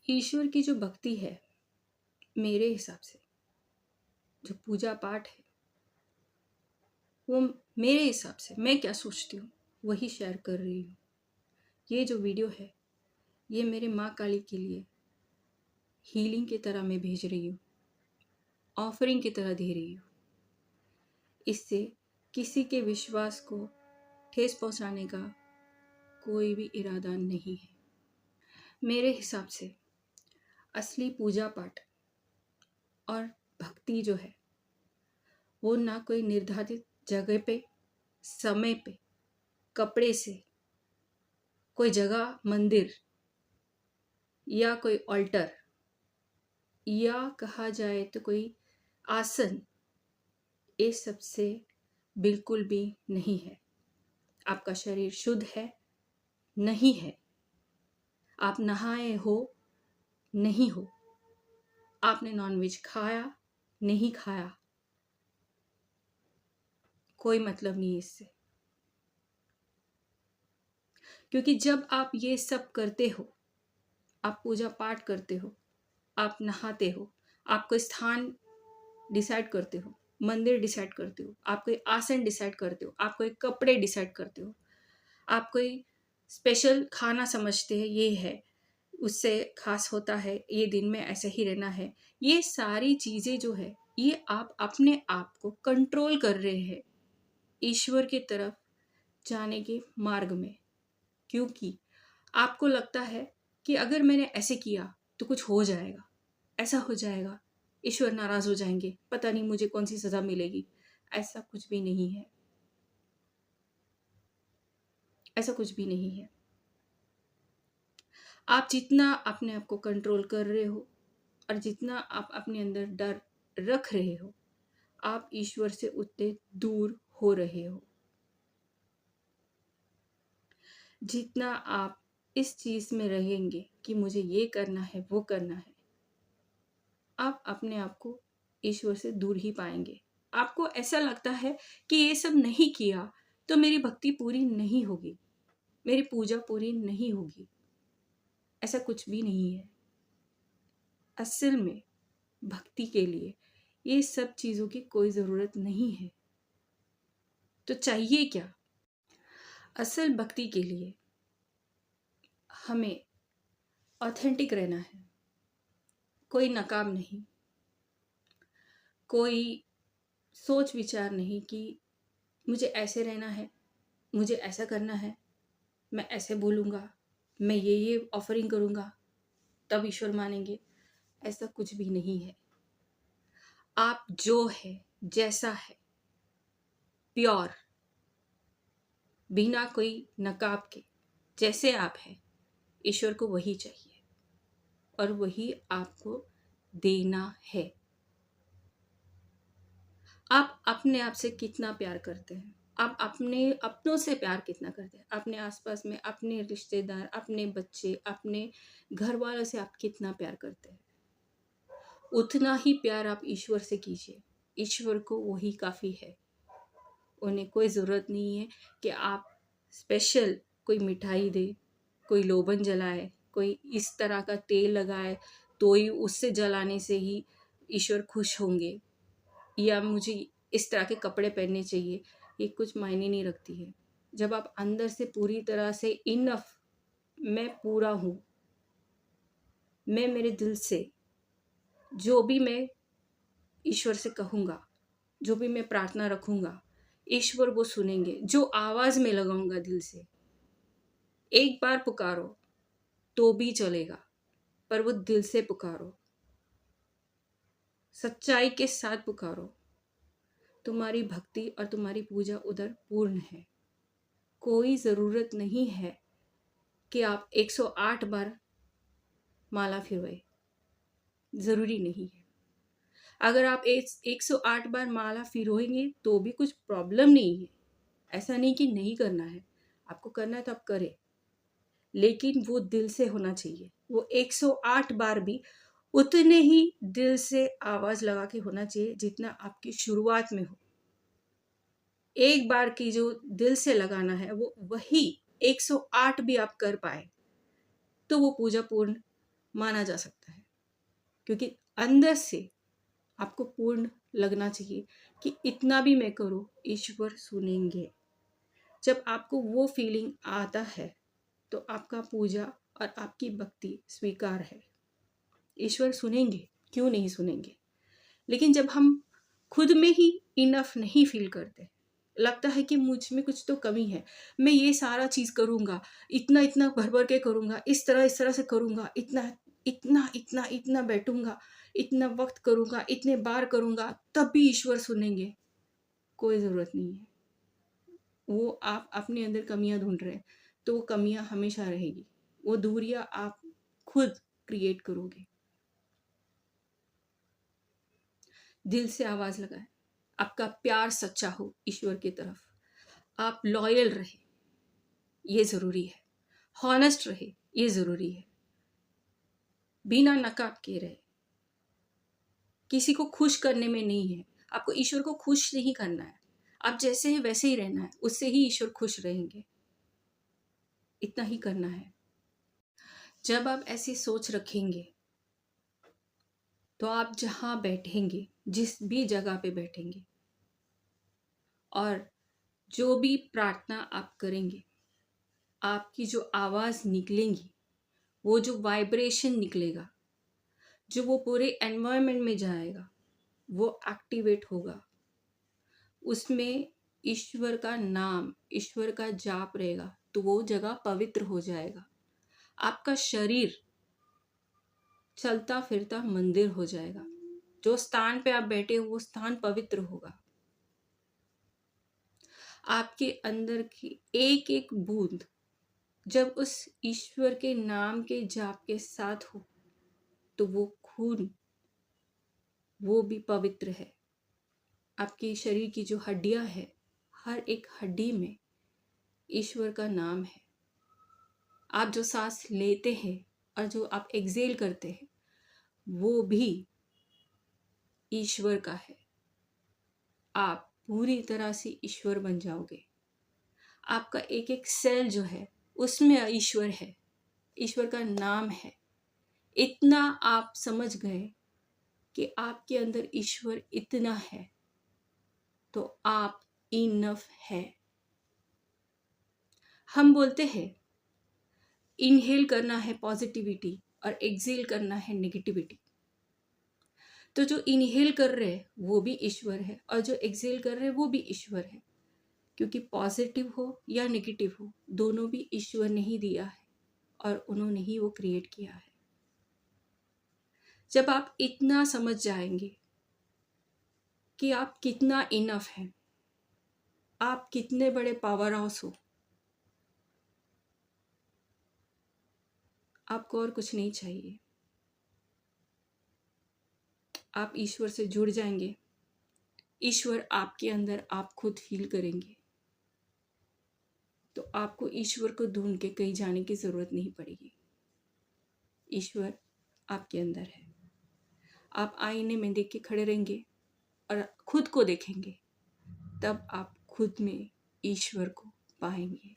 ईश्वर की जो भक्ति है, मेरे हिसाब से जो पूजा पाठ है, वो मेरे हिसाब से मैं क्या सोचती हूँ वही शेयर कर रही हूँ। ये जो वीडियो है, ये मेरे माँ काली के लिए हीलिंग की तरह मैं भेज रही हूँ, ऑफरिंग की तरह दे रही हूँ। इससे किसी के विश्वास को ठेस पहुँचाने का कोई भी इरादा नहीं है। मेरे हिसाब से असली पूजा पाठ और भक्ति जो है, वो ना कोई निर्धारित जगह पे, समय पे, कपड़े से, कोई जगह, मंदिर या कोई ऑल्टर, या कहा जाए तो कोई आसन, ये सबसे बिल्कुल भी नहीं है। आपका शरीर शुद्ध है, नहीं है। आप नहाए हो, नहीं हो। आपने नॉनवेज खाया, नहीं खाया, कोई मतलब नहीं है इससे। क्योंकि जब आप ये सब करते हो, आप पूजा पाठ करते हो, आप नहाते हो, आप कोई स्थान डिसाइड करते हो, मंदिर डिसाइड करते हो, आप कोई आसन डिसाइड करते हो, आप कोई कपड़े डिसाइड करते हो, आप कोई स्पेशल खाना समझते हैं ये है, उससे खास होता है, ये दिन में ऐसे ही रहना है। ये सारी चीज़ें जो है, ये आप अपने आप को कंट्रोल कर रहे हैं ईश्वर की तरफ जाने के मार्ग में। क्योंकि आपको लगता है कि अगर मैंने ऐसे किया तो कुछ हो जाएगा, ऐसा हो जाएगा, ईश्वर नाराज हो जाएंगे, पता नहीं मुझे कौन सी सजा मिलेगी। ऐसा कुछ भी नहीं है, ऐसा कुछ भी नहीं है। आप जितना अपने आप को कंट्रोल कर रहे हो और जितना आप अपने अंदर डर रख रहे हो, आप ईश्वर से उतने दूर हो रहे हो। जितना आप इस चीज में रहेंगे कि मुझे ये करना है, वो करना है, आप अपने आप को ईश्वर से दूर ही पाएंगे। आपको ऐसा लगता है कि ये सब नहीं किया तो मेरी भक्ति पूरी नहीं होगी, मेरी पूजा पूरी नहीं होगी। ऐसा कुछ भी नहीं है। असल में भक्ति के लिए ये सब चीज़ों की कोई ज़रूरत नहीं है। तो चाहिए क्या? असल भक्ति के लिए हमें ऑथेंटिक रहना है। कोई नकाब नहीं, कोई सोच विचार नहीं कि मुझे ऐसे रहना है, मुझे ऐसा करना है, मैं ऐसे बोलूँगा, मैं ये ऑफरिंग करूँगा तब ईश्वर मानेंगे। ऐसा कुछ भी नहीं है। आप जो है, जैसा है, प्योर, बिना कोई नकाब के, जैसे आप हैं, ईश्वर को वही चाहिए और वही आपको देना है। आप अपने आप से कितना प्यार करते हैं, आप अपने अपनों से प्यार कितना करते हैं, अपने आसपास में अपने रिश्तेदार, अपने बच्चे, अपने घर वालों से आप कितना प्यार करते हैं, उतना ही प्यार आप ईश्वर से कीजिए। ईश्वर को वही काफ़ी है। उन्हें कोई ज़रूरत नहीं है कि आप स्पेशल कोई मिठाई दे, कोई लोबन जलाए, कोई इस तरह का तेल लगाए तो ही उससे जलाने से ही ईश्वर खुश होंगे, या मुझे इस तरह के कपड़े पहनने चाहिए। ये कुछ मायने नहीं रखती है। जब आप अंदर से पूरी तरह से इनफ, मैं पूरा हूँ, मैं मेरे दिल से जो भी मैं ईश्वर से कहूँगा, जो भी मैं प्रार्थना रखूँगा, ईश्वर वो सुनेंगे। जो आवाज़ में लगाऊंगा दिल से, एक बार पुकारो तो भी चलेगा, पर वो दिल से पुकारो, सच्चाई के साथ पुकारो। तुम्हारी भक्ति और तुम्हारी पूजा उधर पूर्ण है। कोई ज़रूरत नहीं है कि आप 108 बार माला फिरवाए, ज़रूरी नहीं है। अगर आप 108 बार माला फिरोएंगे तो भी कुछ प्रॉब्लम नहीं है। ऐसा नहीं कि नहीं करना है, आपको करना है तो आप करें, लेकिन वो दिल से होना चाहिए। वो 108 बार भी उतने ही दिल से आवाज लगा के होना चाहिए जितना आपकी शुरुआत में हो। एक बार की जो दिल से लगाना है, वो वही 108 भी आप कर पाए तो वो पूजा पूर्ण माना जा सकता है, क्योंकि अंदर से आपको पूर्ण लगना चाहिए कि इतना भी मैं करूँ ईश्वर सुनेंगे। जब आपको वो फीलिंग आता है तो आपका पूजा और आपकी भक्ति स्वीकार है। ईश्वर सुनेंगे, क्यों नहीं सुनेंगे। लेकिन जब हम खुद में ही इनफ नहीं फील करते, लगता है कि मुझ में कुछ तो कमी है, मैं ये सारा चीज़ करूँगा, इतना इतना भर भर के करूँगा, इस तरह से करूँगा, इतना इतना इतना इतना बैठूंगा, इतना वक्त करूँगा, इतने बार करूँगा, तब भी ईश्वर सुनेंगे। कोई ज़रूरत नहीं है। वो आप अपने अंदर कमियां ढूंढ रहे हैं, तो वो कमियां हमेशा रहेगी। वो दूरियां आप खुद क्रिएट करोगे। दिल से आवाज लगाए, आपका प्यार सच्चा हो ईश्वर की तरफ, आप लॉयल रहे, ये जरूरी है। हॉनेस्ट रहे, ये जरूरी है। बिना नकाब के रहे, किसी को खुश करने में नहीं है। आपको ईश्वर को खुश नहीं करना है, आप जैसे हैं वैसे ही रहना है, उससे ही ईश्वर खुश रहेंगे। इतना ही करना है। जब आप ऐसी सोच रखेंगे तो आप जहां बैठेंगे, जिस भी जगह पे बैठेंगे, और जो भी प्रार्थना आप करेंगे, आपकी जो आवाज निकलेंगी, वो जो वाइब्रेशन निकलेगा, जो वो पूरे एनवायरनमेंट में जाएगा, वो एक्टिवेट होगा। उसमें ईश्वर का नाम, ईश्वर का जाप रहेगा, तो वो जगह पवित्र हो जाएगा। आपका शरीर चलता फिरता मंदिर हो जाएगा। जो स्थान पे आप बैठे हो वो स्थान पवित्र होगा। आपके अंदर की एक एक बूंद जब उस ईश्वर के नाम के जाप के साथ हो, तो वो खून, वो भी पवित्र है। आपके शरीर की जो हड्डियां है, हर एक हड्डी में ईश्वर का नाम है। आप जो सांस लेते हैं और जो आप एक्सेल करते हैं, वो भी ईश्वर का है। आप पूरी तरह से ईश्वर बन जाओगे। आपका एक एक सेल जो है उसमें ईश्वर है, ईश्वर का नाम है। इतना आप समझ गए कि आपके अंदर ईश्वर इतना है, तो आप इनफ है। हम बोलते हैं इनहेल करना है पॉजिटिविटी और एक्सेल करना है नेगेटिविटी। तो जो इनहेल कर रहे हैं वो भी ईश्वर है, और जो एक्सेल कर रहे हैं वो भी ईश्वर है। क्योंकि पॉजिटिव हो या नेगेटिव हो, दोनों भी ईश्वर ने ही दिया है और उन्होंने ही वो क्रिएट किया है। जब आप इतना समझ जाएंगे कि आप कितना इनफ हैं, आप कितने बड़े पावर हाउस हो, आपको और कुछ नहीं चाहिए। आप ईश्वर से जुड़ जाएंगे, ईश्वर आपके अंदर आप खुद फील करेंगे, तो आपको ईश्वर को ढूंढ के कहीं जाने की जरूरत नहीं पड़ेगी। ईश्वर आपके अंदर है। आप आईने में देख के खड़े रहेंगे और खुद को देखेंगे, तब आप खुद में ईश्वर को पाएंगे।